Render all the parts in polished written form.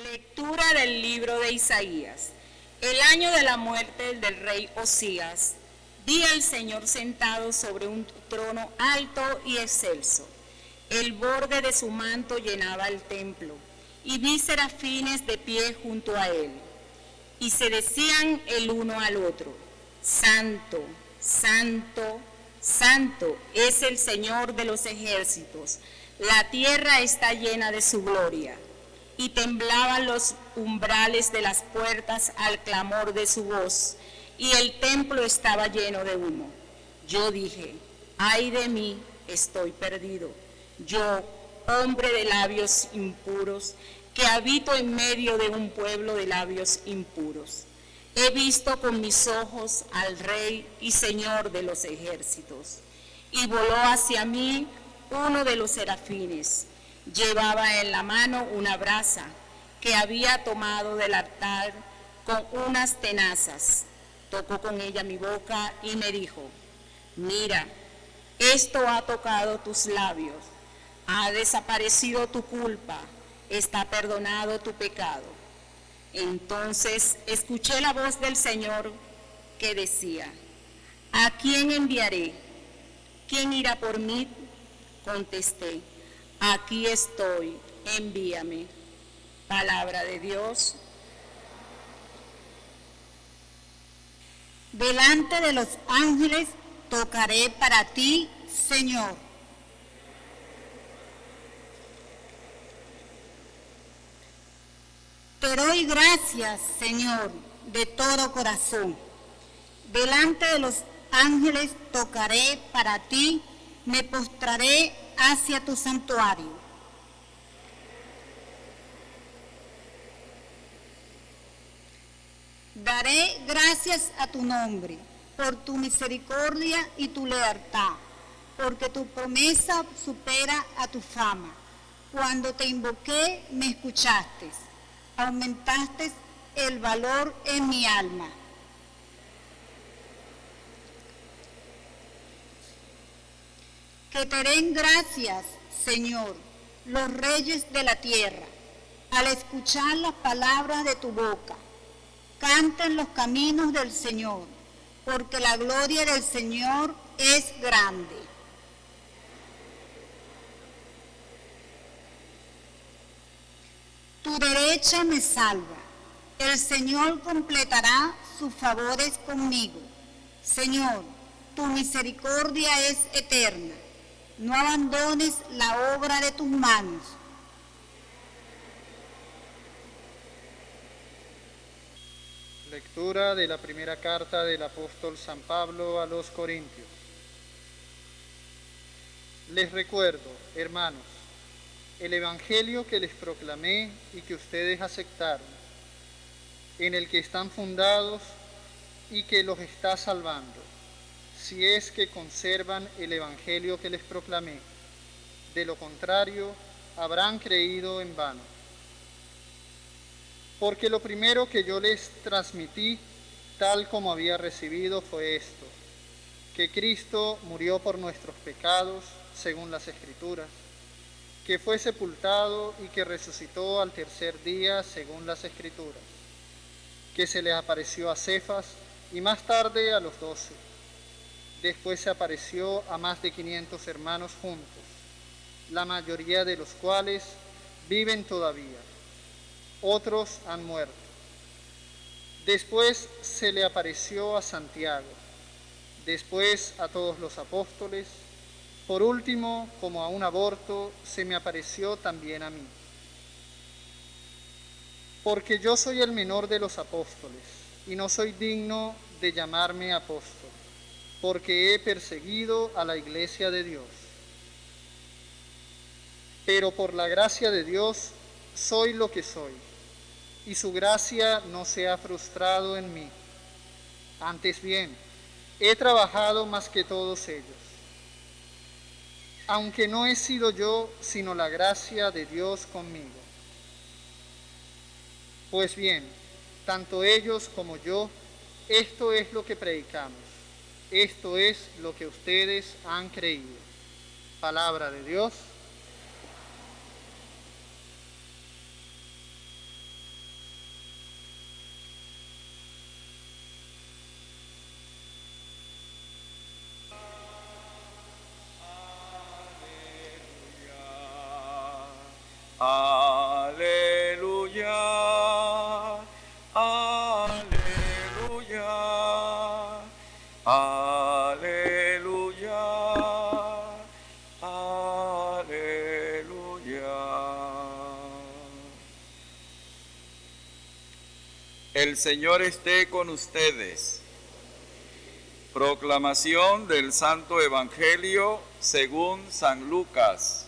Lectura del libro de Isaías. El año de la muerte del rey Osías, vi al Señor sentado sobre un trono alto y excelso. El borde de su manto llenaba el templo, y vi serafines de pie junto a él. Y se decían el uno al otro: Santo, Santo, Santo es el Señor de los ejércitos. La tierra está llena de su gloria. Y temblaban los umbrales de las puertas al clamor de su voz, y el templo estaba lleno de humo. Yo dije: ay de mí, estoy perdido, yo, hombre de labios impuros, que habito en medio de un pueblo de labios impuros. He visto con mis ojos al Rey y Señor de los ejércitos. Y voló hacia mí uno de los serafines. Llevaba en la mano una brasa que había tomado del altar con unas tenazas. Tocó con ella mi boca y me dijo: mira, esto ha tocado tus labios, ha desaparecido tu culpa, está perdonado tu pecado. Entonces escuché la voz del Señor que decía: ¿a quién enviaré? ¿Quién irá por mí? Contesté: aquí estoy, envíame. Palabra de Dios. Delante de los ángeles tocaré para ti, Señor. Te doy gracias, Señor, de todo corazón. Delante de los ángeles tocaré para ti, me postraré hacia tu santuario. Daré gracias a tu nombre, por tu misericordia y tu lealtad, porque tu promesa supera a tu fama. Cuando te invoqué, me escuchaste, aumentaste el valor en mi alma. Que te den gracias, Señor, los reyes de la tierra, al escuchar las palabras de tu boca. Canten los caminos del Señor, porque la gloria del Señor es grande. Tu derecha me salva. El Señor completará sus favores conmigo. Señor, tu misericordia es eterna. No abandones la obra de tus manos. Lectura de la primera carta del apóstol San Pablo a los Corintios. Les recuerdo, hermanos, el evangelio que les proclamé y que ustedes aceptaron, en el que están fundados y que los está salvando, si es que conservan el evangelio que les proclamé. De lo contrario, habrán creído en vano. Porque lo primero que yo les transmití, tal como había recibido, fue esto: que Cristo murió por nuestros pecados, según las Escrituras, que fue sepultado y que resucitó al tercer día, según las Escrituras, que se les apareció a Cefas y más tarde a los 12. Después se apareció a más de 500 hermanos juntos, la mayoría de los cuales viven todavía. Otros han muerto. Después se le apareció a Santiago, después a todos los apóstoles. Por último, como a un aborto, se me apareció también a mí. Porque yo soy el menor de los apóstoles, y no soy digno de llamarme apóstol, porque he perseguido a la iglesia de Dios. Pero por la gracia de Dios soy lo que soy, y su gracia no se ha frustrado en mí. Antes bien, he trabajado más que todos ellos, aunque no he sido yo, sino la gracia de Dios conmigo. Pues bien, tanto ellos como yo, esto es lo que predicamos, esto es lo que ustedes han creído. Palabra de Dios. El Señor esté con ustedes. Proclamación del Santo Evangelio según San Lucas.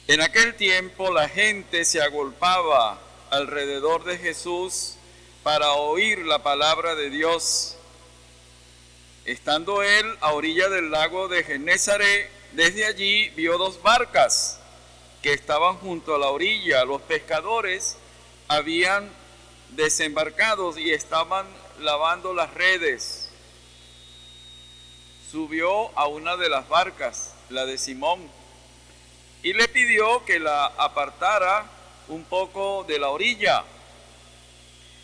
En aquel tiempo la gente se agolpaba alrededor de Jesús para oír la palabra de Dios. Estando él a orilla del lago de Genesaret, desde allí vio dos barcas que estaban junto a la orilla. Los pescadores habían desembarcado y estaban lavando las redes. Subió a una de las barcas, la de Simón, y le pidió que la apartara un poco de la orilla.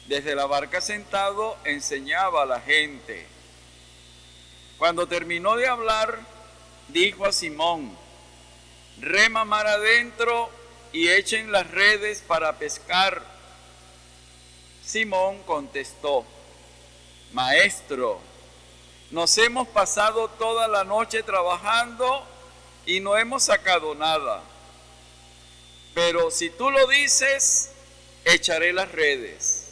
Desde la barca sentado enseñaba a la gente. Cuando terminó de hablar, dijo a Simón: rema mar adentro y echen las redes para pescar. Simón contestó: Maestro, nos hemos pasado toda la noche trabajando y no hemos sacado nada. Pero si tú lo dices, echaré las redes.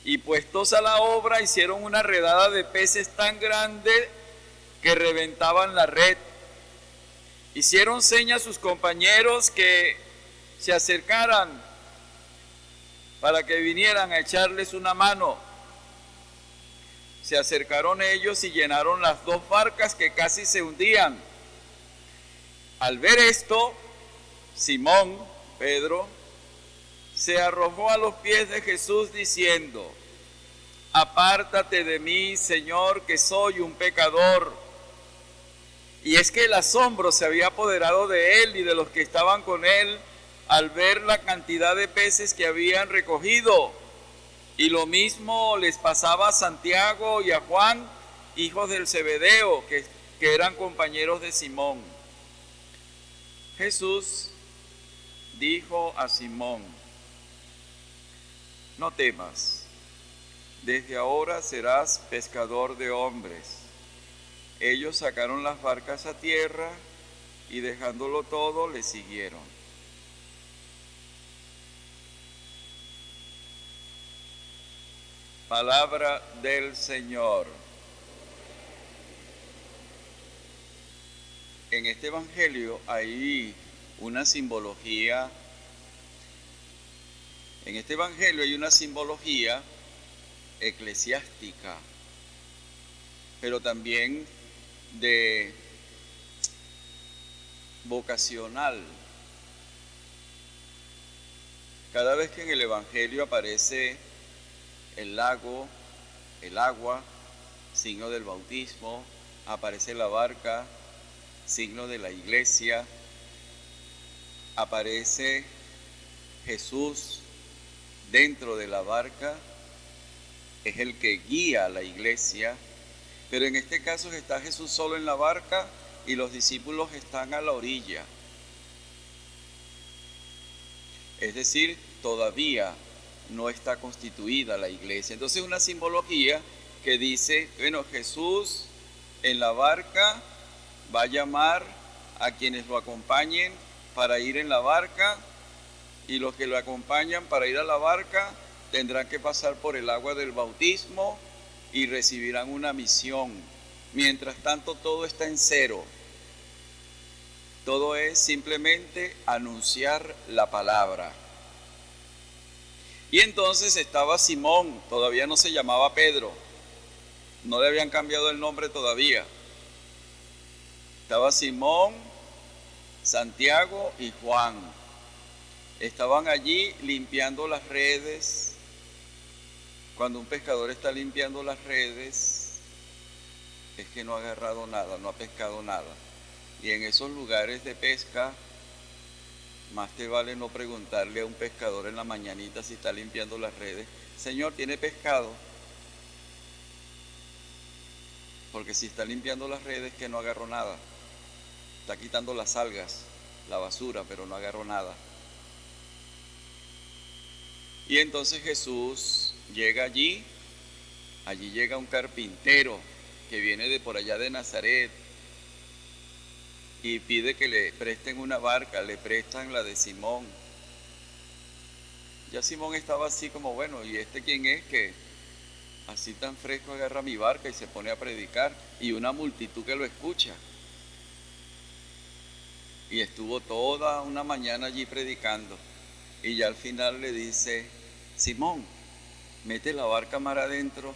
Y puestos a la obra, hicieron una redada de peces tan grande que reventaban la red. Hicieron señas a sus compañeros que se acercaran para que vinieran a echarles una mano. Se acercaron ellos y llenaron las dos barcas que casi se hundían. Al ver esto, Simón, Pedro, se arrojó a los pies de Jesús diciendo: apártate de mí, Señor, que soy un pecador. Y es que el asombro se había apoderado de él y de los que estaban con él al ver la cantidad de peces que habían recogido. Y lo mismo les pasaba a Santiago y a Juan, hijos del Zebedeo, que eran compañeros de Simón. Jesús dijo a Simón: no temas, desde ahora serás pescador de hombres. Ellos sacaron las barcas a tierra y dejándolo todo le siguieron. Palabra del Señor. En este evangelio hay una simbología. En este evangelio hay una simbología eclesiástica, pero también de vocacional. Cada vez que en el evangelio aparece el lago, el agua, signo del bautismo, aparece la barca, signo de la iglesia, aparece Jesús dentro de la barca, es el que guía a la iglesia, pero en este caso está Jesús solo en la barca y los discípulos están a la orilla. Es decir, todavía no está constituida la iglesia. Entonces una simbología que dice, bueno, Jesús en la barca va a llamar a quienes lo acompañen para ir en la barca, y los que lo acompañan para ir a la barca tendrán que pasar por el agua del bautismo y recibirán una misión. Mientras tanto, todo está en cero. Todo es simplemente anunciar la palabra. Y entonces estaba Simón, todavía no se llamaba Pedro, no le habían cambiado el nombre todavía. Estaba Simón, Santiago y Juan. Estaban allí limpiando las redes. Cuando un pescador está limpiando las redes, es que no ha agarrado nada, no ha pescado nada. Y en esos lugares de pesca, más te vale no preguntarle a un pescador en la mañanita si está limpiando las redes: Señor, ¿tiene pescado? Porque si está limpiando las redes, que no agarró nada. Está quitando las algas, la basura, pero no agarró nada. Y entonces Jesús llega allí llega un carpintero que viene de por allá de Nazaret, y pide que le presten una barca. Le prestan la de Simón. Ya Simón estaba así como, bueno, ¿y este quién es que así tan fresco agarra mi barca y se pone a predicar? Y una multitud que lo escucha. Y estuvo toda una mañana allí predicando. Y ya al final le dice, Simón, mete la barca mar adentro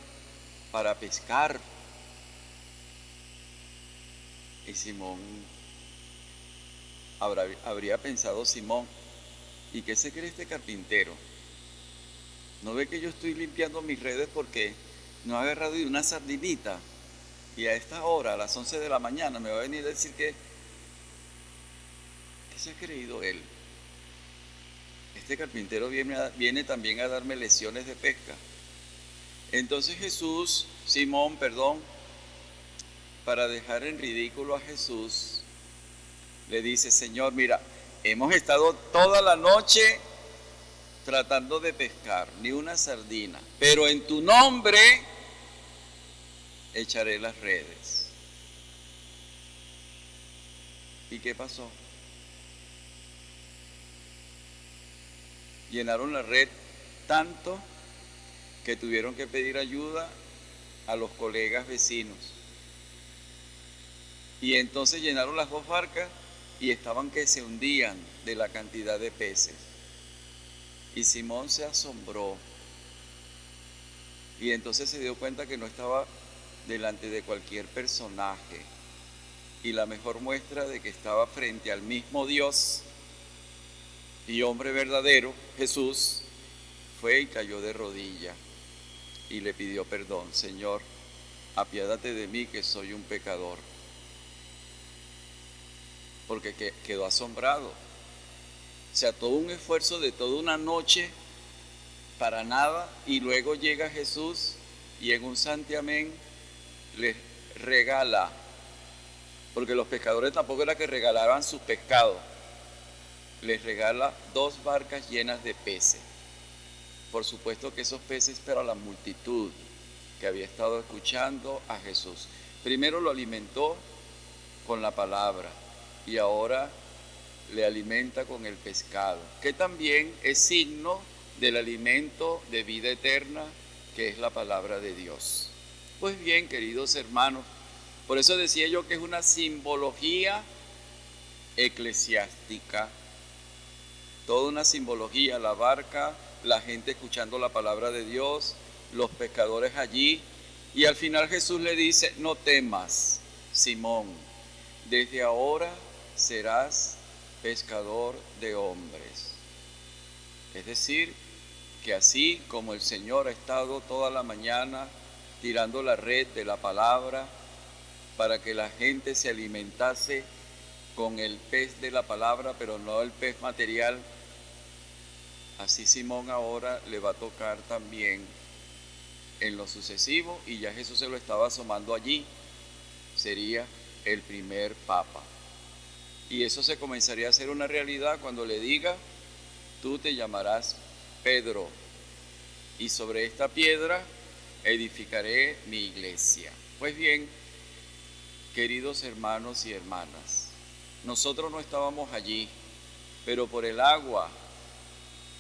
para pescar. Y Simón, habría pensado Simón, ¿y qué se cree este carpintero? ¿No ve que yo estoy limpiando mis redes porque no he agarrado ni una sardinita? Y a esta hora, a las 11 de la mañana, me va a venir a decir que ¿qué se ha creído él? Este carpintero viene también a darme lecciones de pesca. Entonces Simón, para dejar en ridículo a Jesús, le dice, Señor, mira, hemos estado toda la noche tratando de pescar, ni una sardina, pero en tu nombre echaré las redes. ¿Y qué pasó? Llenaron la red tanto que tuvieron que pedir ayuda a los colegas vecinos. Y entonces llenaron las dos barcas y estaban que se hundían de la cantidad de peces. Y Simón se asombró. Y entonces se dio cuenta que no estaba delante de cualquier personaje. Y la mejor muestra de que estaba frente al mismo Dios y hombre verdadero, Jesús, fue y cayó de rodillas y le pidió perdón. Señor, apiádate de mí que soy un pecador. Porque quedó asombrado. O sea, todo un esfuerzo de toda una noche para nada, y luego llega Jesús y en un santiamén les regala, porque los pescadores tampoco era que regalaban sus pescados, les regala 2 barcas llenas de peces. Por supuesto que esos peces para la multitud que había estado escuchando a Jesús. Primero lo alimentó con la palabra y ahora le alimenta con el pescado, que también es signo del alimento de vida eterna, que es la palabra de Dios. Pues bien, queridos hermanos, por eso decía yo que es una simbología eclesiástica, toda una simbología, la barca, la gente escuchando la palabra de Dios, los pescadores allí, y al final Jesús le dice, no temas, Simón, desde ahora serás pescador de hombres. Es decir, que así como el Señor ha estado toda la mañana tirando la red de la palabra para que la gente se alimentase con el pez de la palabra, pero no el pez material, así Simón ahora le va a tocar también en lo sucesivo, y ya Jesús se lo estaba asomando allí, sería el primer papa. Y eso se comenzaría a hacer una realidad cuando le diga, tú te llamarás Pedro, y sobre esta piedra edificaré mi iglesia. Pues bien, queridos hermanos y hermanas, nosotros no estábamos allí, pero por el agua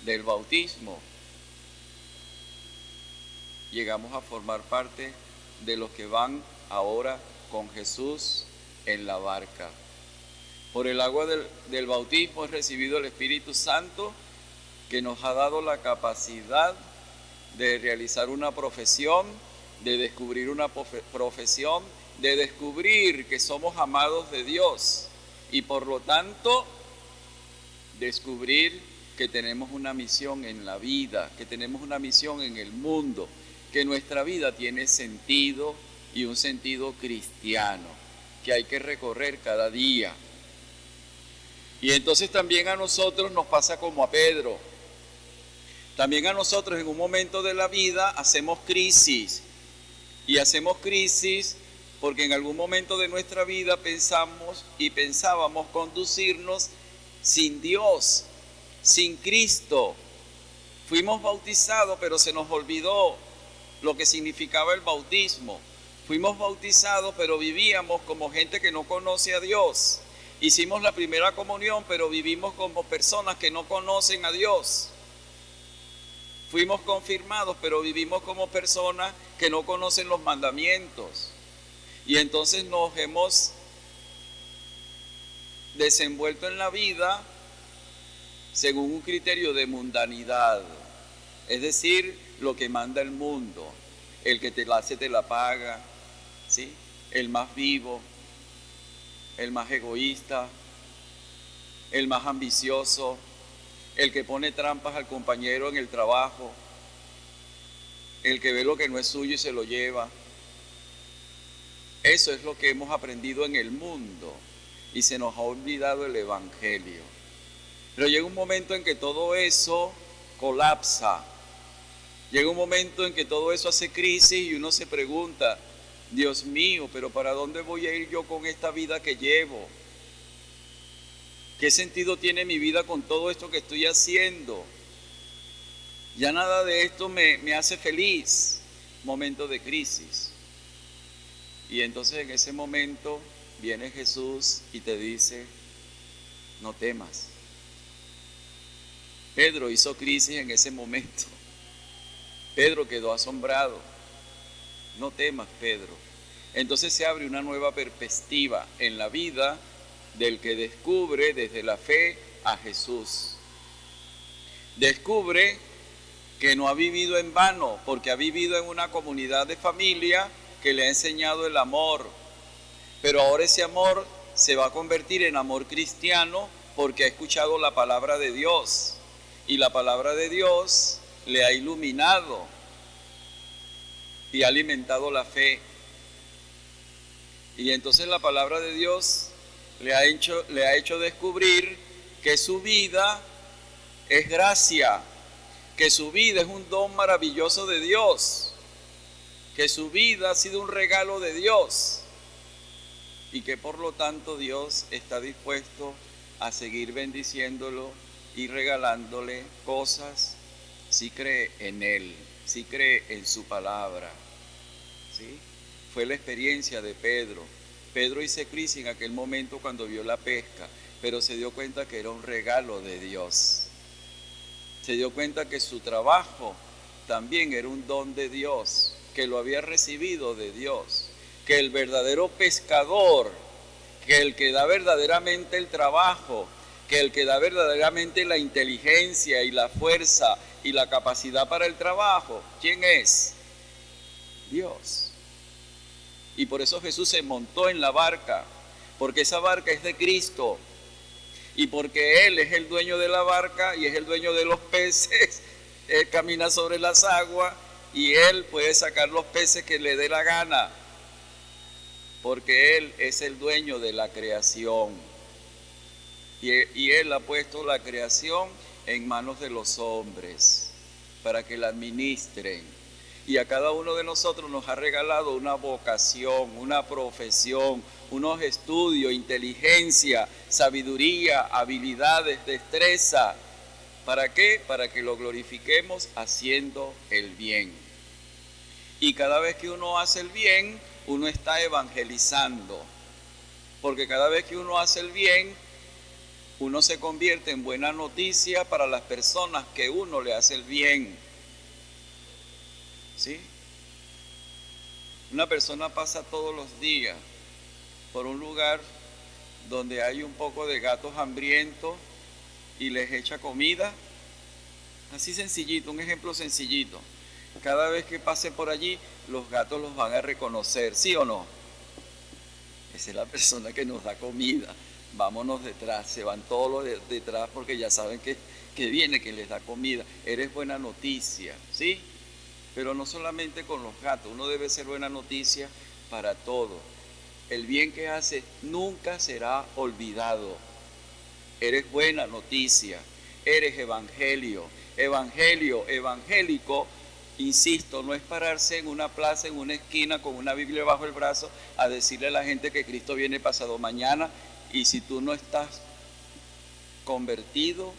del bautismo llegamos a formar parte de los que van ahora con Jesús en la barca. Por el agua del bautismo he recibido el Espíritu Santo, que nos ha dado la capacidad de realizar una profesión, de descubrir una profesión, de descubrir que somos amados de Dios y por lo tanto descubrir que tenemos una misión en la vida, que tenemos una misión en el mundo, que nuestra vida tiene sentido y un sentido cristiano, que hay que recorrer cada día. Y entonces también a nosotros nos pasa como a Pedro. También a nosotros en un momento de la vida hacemos crisis. Y hacemos crisis porque en algún momento de nuestra vida pensamos y pensábamos conducirnos sin Dios, sin Cristo. Fuimos bautizados, pero se nos olvidó lo que significaba el bautismo. Fuimos bautizados, pero vivíamos como gente que no conoce a Dios. hicimos la primera comunión, pero vivimos como personas que no conocen a Dios. Fuimos confirmados, pero vivimos como personas que no conocen los mandamientos. Y entonces nos hemos desenvuelto en la vida según un criterio de mundanidad. Es decir, lo que manda el mundo. El que te la hace, te la paga, ¿sí? El más vivo, el más egoísta, el más ambicioso, el que pone trampas al compañero en el trabajo, el que ve lo que no es suyo y se lo lleva. Eso es lo que hemos aprendido en el mundo y se nos ha olvidado el Evangelio. Pero llega un momento en que todo eso colapsa. Llega un momento en que todo eso hace crisis y uno se pregunta, Dios mío, pero ¿para dónde voy a ir yo con esta vida que llevo? ¿Qué sentido tiene mi vida con todo esto que estoy haciendo? Ya nada de esto me hace feliz. Momento de crisis. Y entonces en ese momento viene Jesús y te dice, no temas. Pedro hizo crisis en ese momento. Pedro quedó asombrado. No temas, Pedro. Entonces se abre una nueva perspectiva en la vida del que descubre desde la fe a Jesús. Descubre que no ha vivido en vano, porque ha vivido en una comunidad de familia que le ha enseñado el amor. Pero ahora ese amor se va a convertir en amor cristiano porque ha escuchado la palabra de Dios. Y la palabra de Dios le ha iluminado y ha alimentado la fe. Y entonces la palabra de Dios le ha hecho descubrir que su vida es gracia, que su vida es un don maravilloso de Dios, que su vida ha sido un regalo de Dios y que por lo tanto Dios está dispuesto a seguir bendiciéndolo y regalándole cosas si cree en Él, si cree en su palabra. ¿Sí? Fue la experiencia de Pedro. Pedro hizo crisis en aquel momento cuando vio la pesca, pero se dio cuenta que era un regalo de Dios. Se dio cuenta que su trabajo también era un don de Dios, que lo había recibido de Dios, que el verdadero pescador, que el que da verdaderamente el trabajo, que el que da verdaderamente la inteligencia y la fuerza y la capacidad para el trabajo, ¿quién es? Dios. Y por eso Jesús se montó en la barca, porque esa barca es de Cristo. Y porque Él es el dueño de la barca y es el dueño de los peces, Él camina sobre las aguas y Él puede sacar los peces que le dé la gana, porque Él es el dueño de la creación. Y Él ha puesto la creación en manos de los hombres para que la administren. Y a cada uno de nosotros nos ha regalado una vocación, una profesión, unos estudios, inteligencia, sabiduría, habilidades, destreza. ¿Para qué? Para que lo glorifiquemos haciendo el bien. Y cada vez que uno hace el bien, uno está evangelizando. Porque cada vez que uno hace el bien, uno se convierte en buena noticia para las personas que uno le hace el bien. ¿Sí? Una persona pasa todos los días por un lugar donde hay un poco de gatos hambrientos y les echa comida. Así sencillito, un ejemplo sencillito. Cada vez que pase por allí, los gatos los van a reconocer, ¿sí o no? Esa es la persona que nos da comida. Vámonos detrás, se van todos los detrás porque ya saben que viene, que les da comida. Eres buena noticia, ¿sí? Pero no solamente con los gatos, uno debe ser buena noticia para todo. El bien que hace nunca será olvidado. Eres buena noticia, eres evangelio. Evangelio, evangélico, insisto, no es pararse en una plaza, en una esquina, con una Biblia bajo el brazo, a decirle a la gente que Cristo viene pasado mañana, y si tú no estás convertido,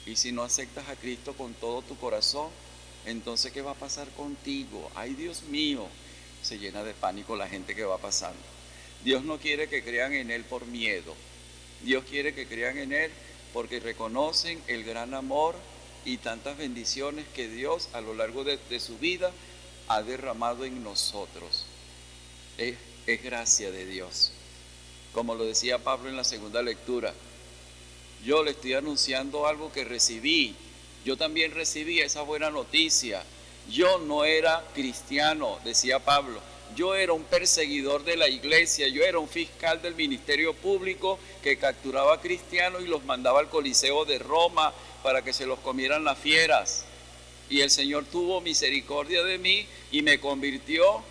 y si no aceptas a Cristo con todo tu corazón, entonces ¿qué va a pasar contigo? Ay, Dios mío, se llena de pánico la gente que va pasando. Dios no quiere que crean en Él por miedo. Dios quiere que crean en Él porque reconocen el gran amor y tantas bendiciones que Dios a lo largo de su vida ha derramado en nosotros. Es gracia de Dios. Como lo decía Pablo en la segunda lectura, yo le estoy anunciando algo que recibí. Yo también recibí esa buena noticia. Yo no era cristiano, decía Pablo. Yo era un perseguidor de la iglesia, yo era un fiscal del ministerio público que capturaba cristianos y los mandaba al Coliseo de Roma para que se los comieran las fieras. Y el Señor tuvo misericordia de mí y me convirtió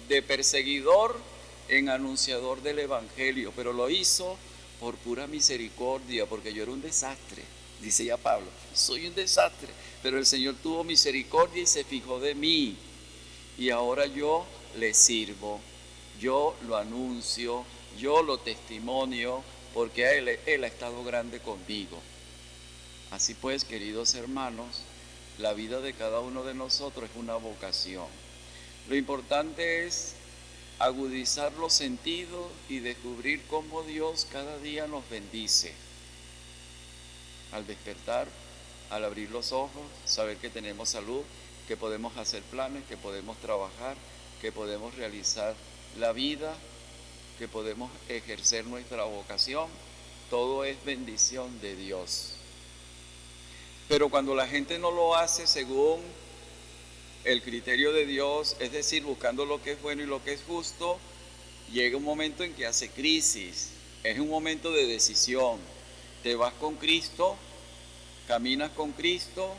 de perseguidor en anunciador del Evangelio, pero lo hizo por pura misericordia, porque yo era un desastre, dice ya Pablo, soy un desastre, pero el Señor tuvo misericordia y se fijó de mí, y ahora yo le sirvo, yo lo anuncio, yo lo testimonio, porque Él ha estado grande conmigo. Así pues, queridos hermanos, la vida de cada uno de nosotros es una vocación. Lo importante es agudizar los sentidos y descubrir cómo Dios cada día nos bendice. Al despertar, al abrir los ojos, saber que tenemos salud, que podemos hacer planes, que podemos trabajar, que podemos realizar la vida, que podemos ejercer nuestra vocación. Todo es bendición de Dios. Pero cuando la gente no lo hace según el criterio de Dios, es decir, buscando lo que es bueno y lo que es justo, llega un momento en que hace crisis. Es un momento de decisión. ¿Te vas con Cristo? ¿Caminas con Cristo?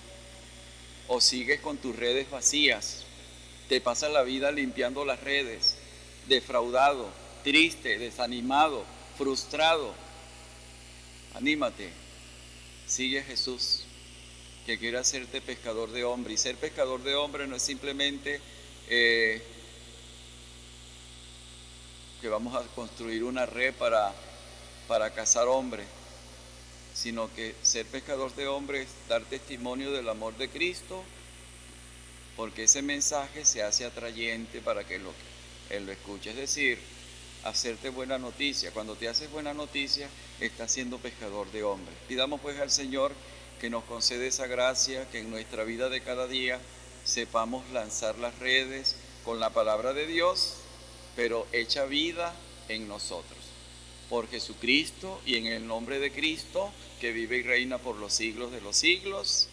¿O sigues con tus redes vacías? Te pasas la vida limpiando las redes, defraudado, triste, desanimado, frustrado. Anímate, sigue a Jesús, que quiere hacerte pescador de hombre. Y ser pescador de hombre no es simplemente que vamos a construir una red para cazar hombres, sino que ser pescador de hombres es dar testimonio del amor de Cristo, porque ese mensaje se hace atrayente para que Él lo escuche. Es decir, hacerte buena noticia. Cuando te haces buena noticia, estás siendo pescador de hombres. Pidamos pues al Señor que nos concede esa gracia, que en nuestra vida de cada día sepamos lanzar las redes con la palabra de Dios, pero hecha vida en nosotros. Por Jesucristo y en el nombre de Cristo, que vive y reina por los siglos de los siglos.